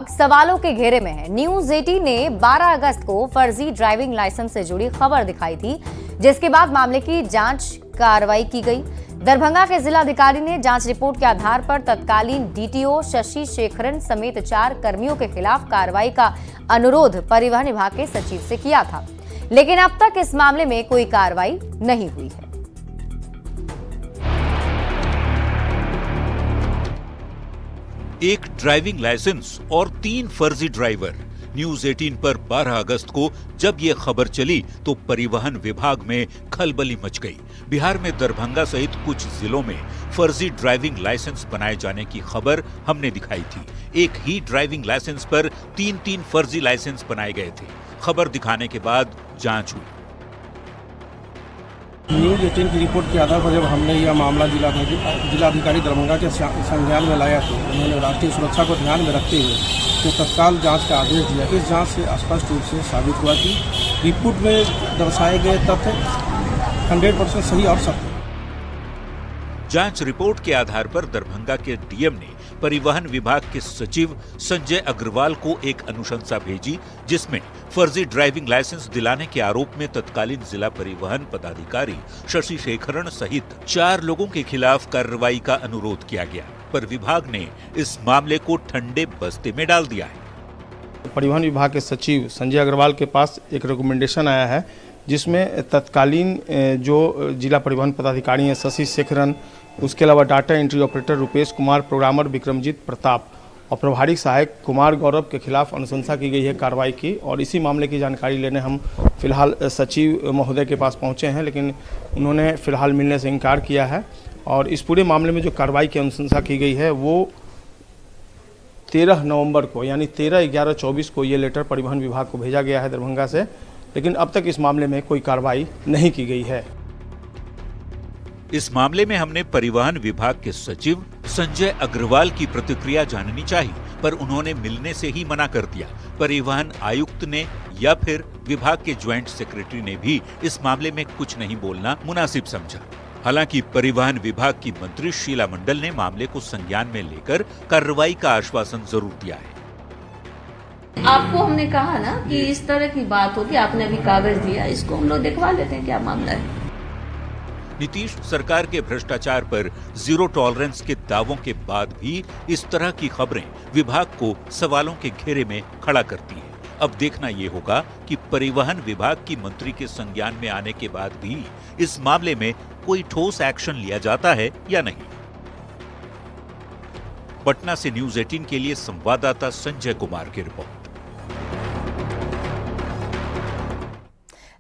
सवालों के घेरे में है। न्यूज 18 ने 12 अगस्त को फर्जी ड्राइविंग लाइसेंस से जुड़ी खबर दिखाई थी, जिसके बाद मामले की जांच कार्रवाई की गई। दरभंगा के जिलाधिकारी ने जांच रिपोर्ट के आधार पर तत्कालीन डीटीओ शशि शेखरन समेत 4 कर्मियों के खिलाफ कार्रवाई का अनुरोध परिवहन विभाग के सचिव से किया था, लेकिन अब तक इस मामले में कोई कार्रवाई नहीं हुई है। एक ड्राइविंग लाइसेंस और 3 फर्जी ड्राइवर। न्यूज 18 पर 12 अगस्त को जब ये खबर चली तो परिवहन विभाग में खलबली मच गई। बिहार में दरभंगा सहित कुछ जिलों में फर्जी ड्राइविंग लाइसेंस बनाए जाने की खबर हमने दिखाई थी। एक ही ड्राइविंग लाइसेंस पर 3 फर्जी लाइसेंस बनाए गए थे। खबर दिखाने के बाद जांच हुई। न्यूज 18 की रिपोर्ट के आधार पर जब हमने यह मामला जिलाधिकारी दरभंगा के संज्ञान में लाया तो उन्होंने राष्ट्रीय सुरक्षा को ध्यान में रखते हुए तो तत्काल जांच का आदेश दिया। इस जांच से स्पष्ट रूप से साबित हुआ कि रिपोर्ट में दर्शाए गए तथ्य 100% सही और सत्य। जांच रिपोर्ट के आधार पर दरभंगा के डीएम ने परिवहन विभाग के सचिव संजय अग्रवाल को एक अनुशंसा भेजी, जिसमें फर्जी ड्राइविंग लाइसेंस दिलाने के आरोप में तत्कालीन जिला परिवहन पदाधिकारी शशि शेखरन सहित 4 लोगों के खिलाफ कार्रवाई का अनुरोध किया गया, पर विभाग ने इस मामले को ठंडे बस्ते में डाल दिया है। परिवहन विभाग के सचिव संजय अग्रवाल के पास एक रिकमेंडेशन आया है, जिसमें तत्कालीन जो जिला परिवहन पदाधिकारी हैं शशि शेखरन, उसके अलावा data entry operator Rupesh Kumar, programmer Vikramjit Pratap और प्रभारी सहायक कुमार गौरव के खिलाफ अनुशंसा की गई है कार्रवाई की। और इसी मामले की जानकारी लेने हम फिलहाल सचिव महोदय के पास पहुंचे हैं, लेकिन उन्होंने फिलहाल मिलने से इनकार किया है। और इस पूरे मामले में जो कार्रवाई की अनुशंसा की गई है वो 13 नवंबर को यानी 13/11/24 को ये लेटर परिवहन विभाग को भेजा गया है दरभंगा से, लेकिन अब तक इस मामले में कोई कार्रवाई नहीं की गई है। इस मामले में हमने परिवहन विभाग के सचिव संजय अग्रवाल की प्रतिक्रिया जाननी चाहिए, पर उन्होंने मिलने से ही मना कर दिया। परिवहन आयुक्त ने या फिर विभाग के ज्वाइंट सेक्रेटरी ने भी इस मामले में कुछ नहीं बोलना मुनासिब समझा। हालांकि परिवहन विभाग की मंत्री शीला मंडल ने मामले को संज्ञान में लेकर कार्रवाई का आश्वासन जरूर दिया है। आपको हमने कहा ना कि इस तरह की बात होगी, आपने अभी कागज दिया, इसको हम लोग दिखवा लेते हैं क्या मामला है। नीतीश सरकार के भ्रष्टाचार पर जीरो टॉलरेंस के दावों के बाद भी इस तरह की खबरें विभाग को सवालों के घेरे में खड़ा करती है। अब देखना ये होगा कि परिवहन विभाग की मंत्री के संज्ञान में आने के बाद भी इस मामले में कोई ठोस एक्शन लिया जाता है या नहीं। पटना से न्यूज 18 के लिए संवाददाता संजय कुमार की रिपोर्ट।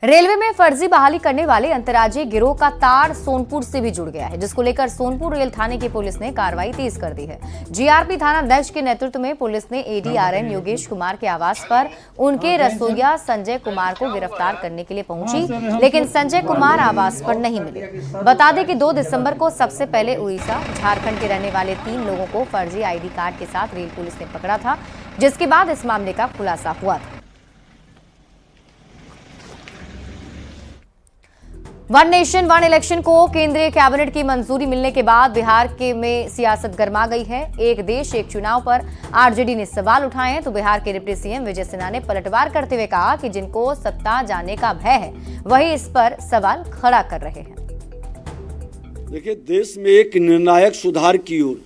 रेलवे में फर्जी बहाली करने वाले अंतर्राज्यीय गिरोह का तार सोनपुर से भी जुड़ गया है, जिसको लेकर सोनपुर रेल थाने की पुलिस ने कार्रवाई तेज कर दी है। जीआरपी थाना अध्यक्ष के नेतृत्व में पुलिस ने एडीआरएम योगेश कुमार के आवास पर उनके रसोइया संजय कुमार को गिरफ्तार करने के लिए पहुंची, लेकिन संजय कुमार आवास पर नहीं मिले। बता दें कि 2 दिसंबर को सबसे पहले उड़ीसा, झारखंड के रहने वाले 3 लोगों को फर्जी आईडी कार्ड के साथ रेल पुलिस ने पकड़ा था, जिसके बाद इस मामले का खुलासा हुआ था। वन नेशन वन इलेक्शन को केंद्रीय कैबिनेट की मंजूरी मिलने के बाद बिहार में सियासत गर्मा गई है। एक देश एक चुनाव पर आरजेडी ने सवाल उठाए हैं, तो बिहार के डिप्टी सीएम विजय सिन्हा ने पलटवार करते हुए कहा कि जिनको सत्ता जाने का भय है वही इस पर सवाल खड़ा कर रहे हैं। देखिए, देश में एक निर्णायक सुधार की ओर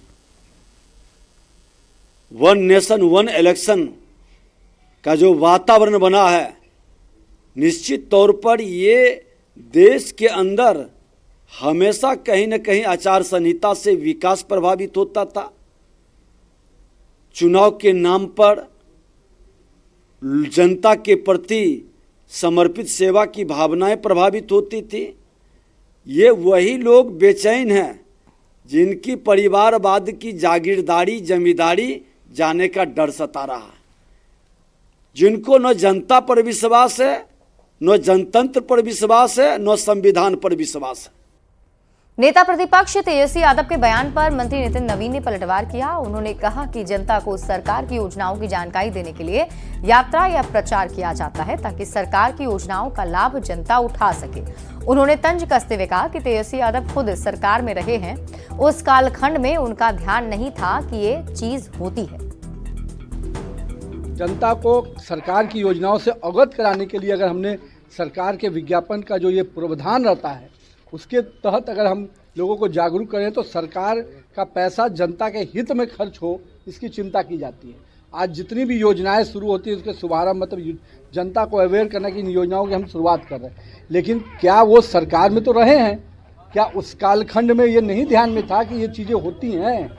वन नेशन वन इलेक्शन का जो वातावरण बना है, निश्चित तौर पर ये देश के अंदर हमेशा कहीं न कहीं आचार संहिता से विकास प्रभावित होता था। चुनाव के नाम पर जनता के प्रति समर्पित सेवा की भावनाएं प्रभावित होती थी। ये वही लोग बेचैन हैं जिनकी परिवारवाद की जागीरदारी जमींदारी जाने का डर सता रहा है, जिनको न जनता पर विश्वास है, न जनतंत्र पर विश्वास है, न संविधान पर विश्वास है। नेता प्रतिपक्ष तेजस्वी यादव के बयान पर मंत्री नितिन नवीन ने पलटवार किया। उन्होंने कहा कि जनता को सरकार की योजनाओं की जानकारी देने के लिए यात्रा या प्रचार किया जाता है, ताकि सरकार की योजनाओं का लाभ जनता उठा सके। उन्होंने तंज कसते हुए कहा कि तेजस्वी यादव खुद सरकार में रहे हैं, उस कालखंड में उनका ध्यान नहीं था कि ये चीज होती है। जनता को सरकार की योजनाओं से अवगत कराने के लिए अगर हमने सरकार के विज्ञापन का जो ये प्रावधान रहता है उसके तहत अगर हम लोगों को जागरूक करें तो सरकार का पैसा जनता के हित में खर्च हो, इसकी चिंता की जाती है। आज जितनी भी योजनाएं शुरू होती है उसके शुभारंभ मतलब जनता को अवेयर करने की इन योजनाओं की हम शुरुआत कर रहे हैं, लेकिन क्या वो सरकार में तो रहे हैं, क्या उस कालखंड में ये नहीं ध्यान में था कि ये चीज़ें होती हैं।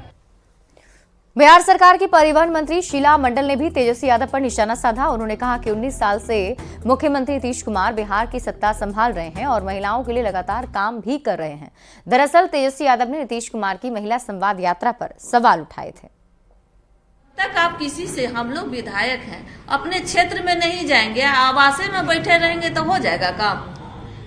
बिहार सरकार की परिवहन मंत्री शीला मंडल ने भी तेजस्वी यादव पर निशाना साधा। उन्होंने कहा कि 19 साल से मुख्यमंत्री नीतीश कुमार बिहार की सत्ता संभाल रहे हैं और महिलाओं के लिए लगातार काम भी कर रहे हैं। दरअसल तेजस्वी यादव ने नीतीश कुमार की महिला संवाद यात्रा पर सवाल उठाए थे। तक आप किसी से, हम लोग विधायक हैं, अपने क्षेत्र में नहीं जाएंगे, आवासे में बैठे रहेंगे तो हो जाएगा काम?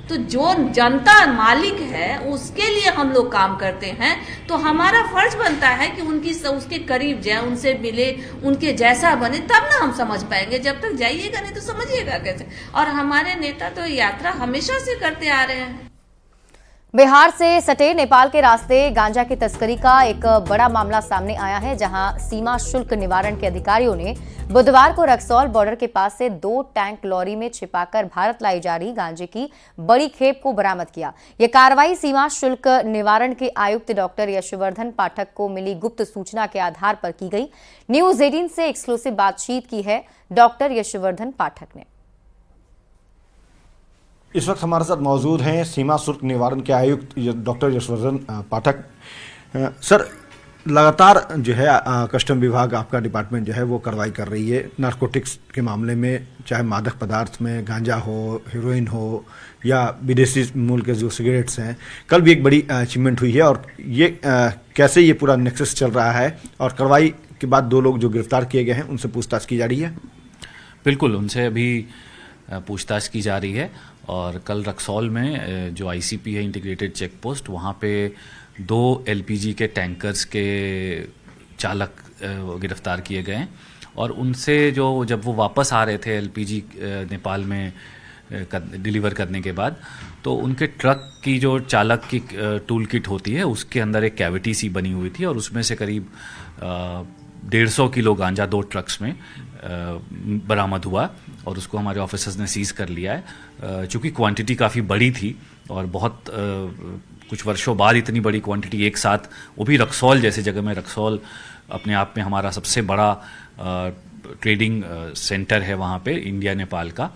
तो जो जनता मालिक है उसके लिए हम लोग काम करते हैं, तो हमारा फर्ज बनता है कि उसके करीब जाए, उनसे मिले, उनके जैसा बने, तब ना हम समझ पाएंगे। जब तक जाइएगा नहीं तो समझिएगा कैसे? और हमारे नेता तो यात्रा हमेशा से करते आ रहे हैं। बिहार से सटे नेपाल के रास्ते गांजा की तस्करी का एक बड़ा मामला सामने आया है, जहां सीमा शुल्क निवारण के अधिकारियों ने बुधवार को रक्सौल बॉर्डर के पास से 2 टैंक लॉरी में छिपाकर भारत लाई जा रही गांजे की बड़ी खेप को बरामद किया। यह कार्रवाई सीमा शुल्क निवारण के आयुक्त डॉक्टर यशवर्धन पाठक को मिली गुप्त सूचना के आधार पर की गई। न्यूज 18 से एक्सक्लूसिव बातचीत की है डॉक्टर यशवर्धन पाठक ने। इस वक्त हमारे साथ मौजूद हैं सीमा शुल्क निवारण के आयुक्त डॉक्टर यशवर्धन पाठक। सर, लगातार जो है कस्टम विभाग, आपका डिपार्टमेंट जो है वो कार्रवाई कर रही है नारकोटिक्स के मामले में, चाहे मादक पदार्थ में गांजा हो, हीरोइन हो या विदेशी मूल के जो सिगरेट्स हैं। कल भी एक बड़ी अचीवमेंट हुई है और ये कैसे ये पूरा नेक्सस चल रहा है और कार्रवाई के बाद 2 लोग जो गिरफ्तार किए गए हैं उनसे पूछताछ की जा रही है? बिल्कुल, उनसे अभी पूछताछ की जा रही है और कल रक्सौल में जो आईसीपी है इंटीग्रेटेड चेक पोस्ट, वहाँ पे 2 एलपीजी के टैंकर्स के चालक गिरफ्तार किए गए हैं और उनसे जब वो वापस आ रहे थे एलपीजी नेपाल में डिलीवर करने के बाद, तो उनके ट्रक की जो चालक की टूल किट होती है उसके अंदर एक कैविटी सी बनी हुई थी और उसमें से करीब 150 किलो गांजा 2 ट्रक्स में बरामद हुआ और उसको हमारे ऑफिसर्स ने सीज कर लिया है। चूँकि क्वांटिटी काफ़ी बड़ी थी और बहुत कुछ वर्षों बाद इतनी बड़ी क्वांटिटी एक साथ, वो भी रक्सौल जैसे जगह में, रक्सौल अपने आप में हमारा सबसे बड़ा ट्रेडिंग सेंटर है वहाँ पे इंडिया नेपाल का,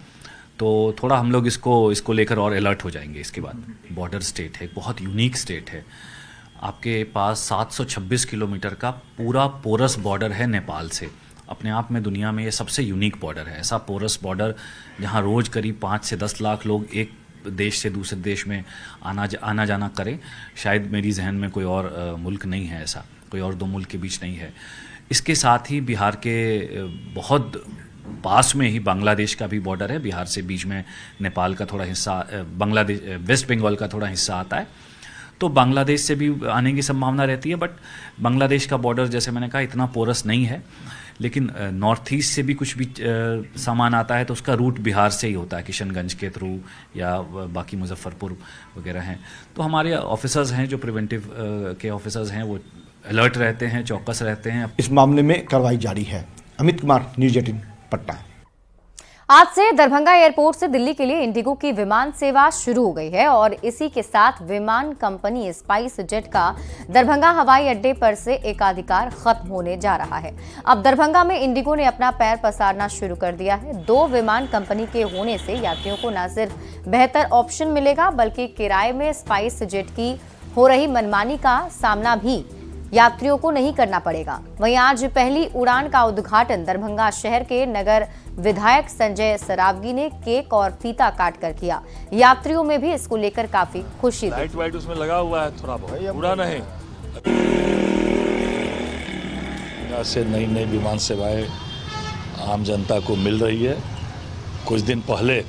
तो थोड़ा हम लोग इसको लेकर और अलर्ट हो जाएंगे। इसके बाद बॉर्डर स्टेट है, बहुत यूनिक स्टेट है। आपके पास 726 किलोमीटर का पूरा पोरस बॉर्डर है नेपाल से। अपने आप में दुनिया में ये सबसे यूनिक बॉर्डर है, ऐसा पोरस बॉर्डर जहाँ रोज़ करीब 5 से 10 लाख लोग एक देश से दूसरे देश में आना जाना करें। शायद मेरी जहन में कोई और मुल्क नहीं है ऐसा, कोई और 2 मुल्क के बीच नहीं है। इसके साथ ही बिहार के बहुत पास में ही बांग्लादेश का भी बॉर्डर है। बिहार से बीच में नेपाल का थोड़ा हिस्सा, बांग्लादेश, वेस्ट बंगाल का थोड़ा हिस्सा आता है, तो बांग्लादेश से भी आने की संभावना रहती है। बट बांग्लादेश का बॉर्डर जैसे मैंने कहा इतना पोरस नहीं है, लेकिन नॉर्थ ईस्ट से भी कुछ भी सामान आता है तो उसका रूट बिहार से ही होता है, किशनगंज के थ्रू या बाकी मुजफ्फरपुर वगैरह हैं। तो हमारे ऑफिसर्स हैं जो प्रिवेंटिव के ऑफिसर्स हैं वो अलर्ट रहते हैं, चौकस रहते हैं। इस मामले में कार्रवाई जारी है। अमित कुमार, न्यूज 18 पटना। आज से दरभंगा एयरपोर्ट से दिल्ली के लिए इंडिगो की विमान सेवा शुरू हो गई है और इसी के साथ विमान कंपनी स्पाइस जेट का दरभंगा हवाई अड्डे पर से एकाधिकार खत्म होने जा रहा है। अब दरभंगा में इंडिगो ने अपना पैर पसारना शुरू कर दिया है। 2 विमान कंपनी के होने से यात्रियों को न सिर्फ बेहतर ऑप्शन मिलेगा बल्कि किराए में स्पाइस जेट की हो रही मनमानी का सामना भी यात्रियों को नहीं करना पड़ेगा। वहीं आज पहली उड़ान का उद्घाटन दरभंगा शहर के नगर विधायक संजय सरावगी ने केक और फीता काट कर किया। यात्रियों में भी इसको लेकर काफी खुशी थी। लाइट उसमें लगा हुआ है, थोड़ा बहुत उड़ा नहीं। से नई विमान सेवाएं आम जनता को मिल रही है। कुछ दिन पहले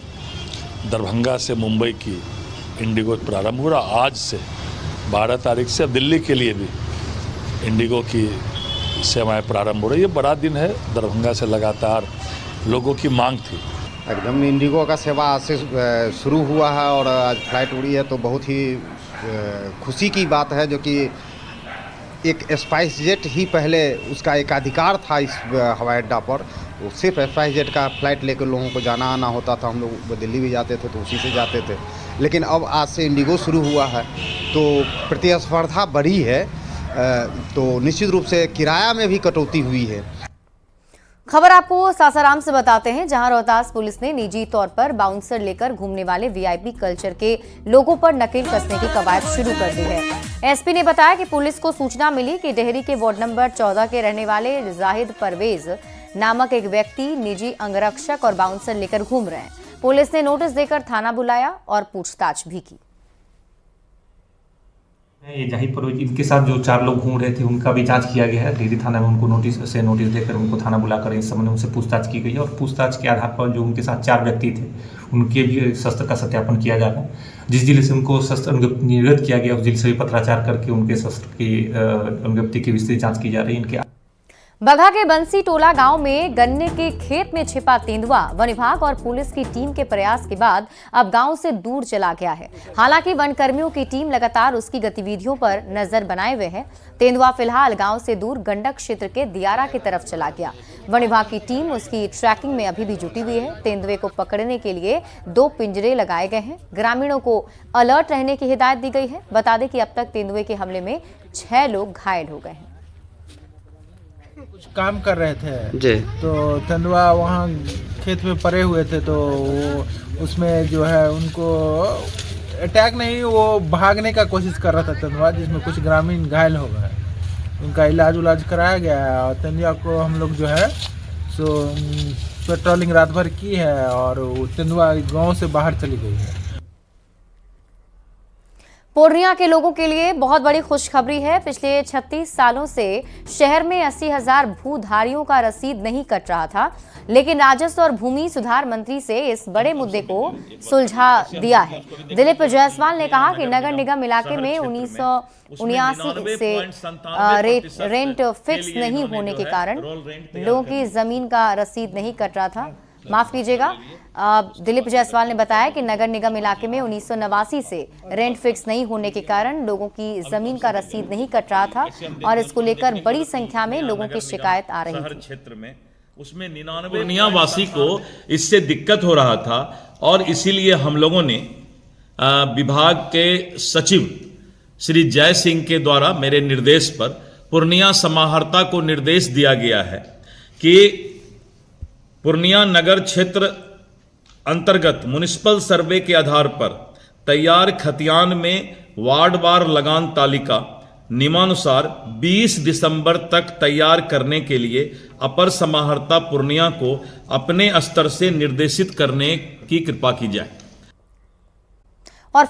दरभंगा से मुंबई की इंडिगो प्रारंभ हुआ। आज से 12 तारीख से दिल्ली के लिए भी इंडिगो की सेवाएं प्रारंभ हो रही है। बड़ा दिन है, दरभंगा से लगातार लोगों की मांग थी। एकदम इंडिगो का सेवा आज से शुरू हुआ है और आज फ्लाइट उड़ी है तो बहुत ही खुशी की बात है, जो कि एक स्पाइस जेट ही पहले उसका एक अधिकार था इस हवाई अड्डा पर। वो सिर्फ स्पाइस जेट का फ्लाइट लेकर लोगों को जाना आना होता था। हम लोग दिल्ली भी जाते थे तो उसी से जाते थे। लेकिन अब आज से इंडिगो शुरू हुआ है तो प्रतिस्पर्धा बढ़ी है, तो निश्चित रूप से किराया में भी कटौती हुई है। खबर आपको सासाराम से बताते हैं, जहां रोहतास पुलिस ने निजी तौर पर बाउंसर लेकर घूमने वाले वीआईपी कल्चर के लोगों पर नकेल कसने की कवायद शुरू कर दी है। एसपी ने बताया कि पुलिस को सूचना मिली कि डेहरी के वार्ड नंबर 14 के रहने वाले जाहिद परवेज नामक एक व्यक्ति निजी अंगरक्षक और बाउंसर लेकर घूम रहे हैं। पुलिस ने नोटिस देकर थाना बुलाया और पूछताछ भी की। ये जाहिद परवेज इनके साथ जो 4 लोग घूम रहे थे उनका भी जांच किया गया है। डेहरी थाना में उनको नोटिस देकर उनको थाना बुलाकर इस संबंध में उनसे पूछताछ की गई है और पूछताछ के आधार पर जो उनके साथ 4 व्यक्ति थे उनके भी शस्त्र का सत्यापन किया जा रहा है। जिस जिले से उनको शस्त्र निर्गत किया गया उस जिले से भी पत्राचार करके उनके शस्त्र की अनुज्ञप्ति की विस्तृत जाँच की जा रही है। इनके बगहा के बंसी टोला गांव में गन्ने के खेत में छिपा तेंदुआ वन विभाग और पुलिस की टीम के प्रयास के बाद अब गांव से दूर चला गया है। हालांकि वन कर्मियों की टीम लगातार उसकी गतिविधियों पर नजर बनाए हुए है। तेंदुआ फिलहाल गांव से दूर गंडक क्षेत्र के दियारा की तरफ चला गया। वन विभाग की टीम उसकी ट्रैकिंग में अभी भी जुटी हुई है। तेंदुए को पकड़ने के लिए 2 पिंजरे लगाए गए हैं। ग्रामीणों को अलर्ट रहने की हिदायत दी गई है। बता दें कि अब तक तेंदुए के हमले में 6 लोग घायल हो गए हैं। कुछ काम कर रहे थे जी, तो तेंदुआ वहाँ खेत में पड़े हुए थे, तो वो उसमें जो है उनको अटैक नहीं, वो भागने का कोशिश कर रहा था तेंदुआ, जिसमें कुछ ग्रामीण घायल हो गए। उनका इलाज कराया गया है और तेंदुआ को हम लोग जो है सो पेट्रोलिंग रात भर की है और तेंदुआ गाँव से बाहर चली गई है। पूर्णिया के लोगों के लिए बहुत बड़ी खुशखबरी है। पिछले 36 सालों से शहर में 80,000 भूधारियों का रसीद नहीं कट रहा था, लेकिन राजस्व और भूमि सुधार मंत्री से इस बड़े मुद्दे को सुलझा दिया है। दिलीप जायसवाल ने कहा कि नगर निगम इलाके में 1979 से रेंट फिक्स नहीं होने के कारण लोगों की जमीन का रसीद नहीं कट रहा था। माफ कीजिएगा, दिलीप जायसवाल ने बताया कि नगर निगम इलाके में 1989 से रेंट फिक्स नहीं होने के कारण लोगों की जमीन का रसीद नहीं कट रहा था और इसको लेकर बड़ी संख्या में लोगों की शिकायत आ रही थी। क्षेत्र में उसमें 99 पूर्णिया वासी को इससे दिक्कत हो रहा था और इसीलिए हम लोगों ने विभाग के सचिव श्री जय सिंह के द्वारा मेरे निर्देश पर पूर्णिया समाहर्ता को निर्देश दिया गया है कि पूर्णिया नगर क्षेत्र अंतर्गत म्युनिसिपल सर्वे के आधार पर तैयार खतियान में वार्डवार लगान तालिका नियमानुसार 20 दिसंबर तक तैयार करने के लिए अपर समाहर्ता पूर्णिया को अपने स्तर से निर्देशित करने की कृपा की जाए। और